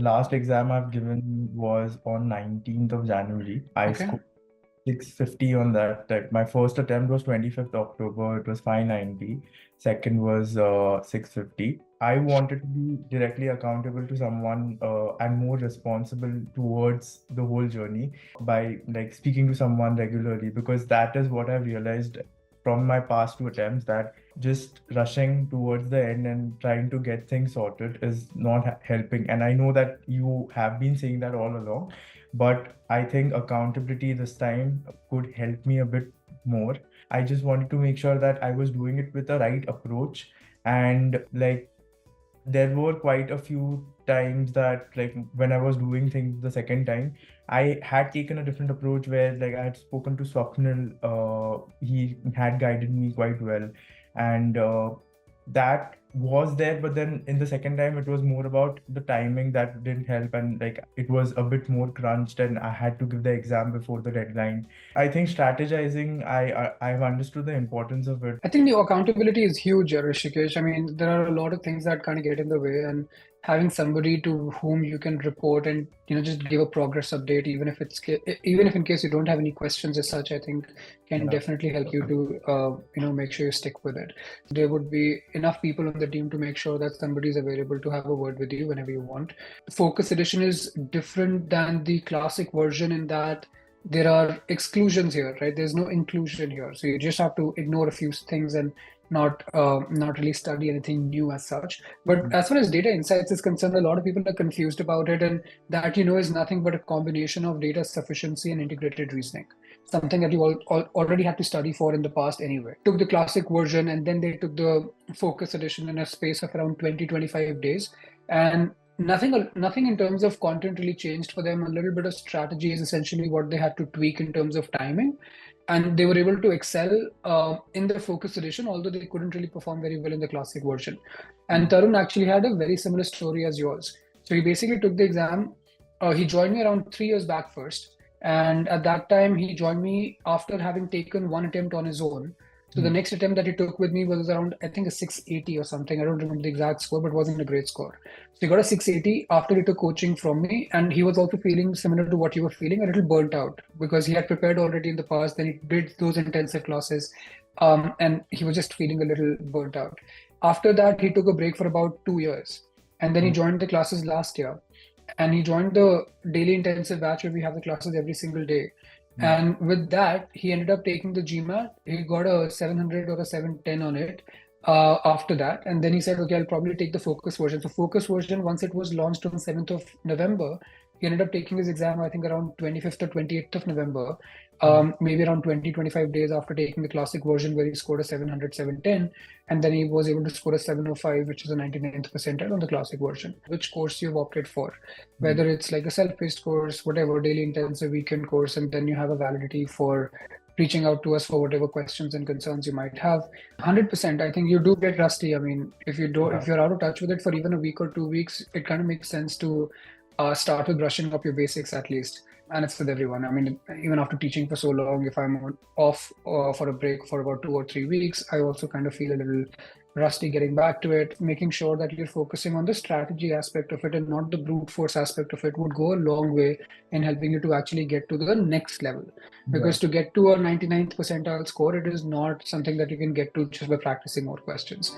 last exam I've given was on 19th of January. I Okay. scored 650 on that. Like my first attempt was 25th October. It was 590. Second was 650. I wanted to be directly accountable to someone and more responsible towards the whole journey by like speaking to someone regularly, because that is what I've realized from my past two attempts, that just rushing towards the end and trying to get things sorted is not helping. And I know that you have been saying that all along, but I think accountability this time could help me a bit more. I just wanted to make sure that I was doing it with the right approach. And like there were quite a few times that like when I was doing things the second time, I had taken a different approach where like I had spoken to Swapnil. He had guided me quite well, and that was there. But then in the second time, it was more about the timing that didn't help, and like it was a bit more crunched, and I had to give the exam before the deadline. I think strategizing, I've understood the importance of it. I think the accountability is huge, Rishikesh. I mean, there are a lot of things that kind of get in the way, and having somebody to whom you can report and just give a progress update, even if in case you don't have any questions as such, I think can Yeah. definitely help you to make sure you stick with it. There would be enough people on the team to make sure that somebody is available to have a word with you whenever you want. Focus edition is different than the classic version in that there are exclusions here, right? There's no inclusion here, so you just have to ignore a few things and not really study anything new as such. But as far as data insights is concerned, a lot of people are confused about it, and that is nothing but a combination of data sufficiency and integrated reasoning, something that you already had to study for in the past anyway. Took the classic version, and then they took the focus edition in a space of around 20-25 days, and nothing in terms of content really changed for them. A little bit of strategy is essentially what they had to tweak in terms of timing, and they were able to excel in the focus edition, although they couldn't really perform very well in the classic version. And Tarun actually had a very similar story as yours. So he basically took the exam. He joined me around 3 years back first, and at that time he joined me after having taken one attempt on his own. So the next attempt that he took with me was around, I think, a 680 or something. I don't remember the exact score, but it wasn't a great score. So he got a 680 after he took coaching from me, and he was also feeling similar to what you were feeling, a little burnt out because he had prepared already in the past. Then he did those intensive classes, and he was just feeling a little burnt out. After that, he took a break for about 2 years, and then he joined the classes last year, and he joined the daily intensive batch where we have the classes every single day. And with that, he ended up taking the GMAT. He got a 700 or a 710 on it after that. And then he said, okay, I'll probably take the focus version. So focus version, once it was launched on 7th of November, he ended up taking his exam, I think around 25th or 28th of November, maybe around 20-25 days after taking the classic version where he scored a 700, 710. And then he was able to score a 705, which is a 99th percentile on the classic version. Which course you've opted for, whether it's like a self-paced course, whatever, daily intensive weekend course, and then you have a validity for reaching out to us for whatever questions and concerns you might have. 100%, I think you do get rusty. I mean, if you're out of touch with it for even a week or 2 weeks, it kind of makes sense to start with brushing up your basics at least. And it's with everyone. I mean, even after teaching for so long, if I'm off for a break for about 2 or 3 weeks, I also kind of feel a little rusty getting back to it. Making sure that you're focusing on the strategy aspect of it and not the brute force aspect of it would go a long way in helping you to actually get to the next level. Because to get to a 99th percentile score, it is not something that you can get to just by practicing more questions.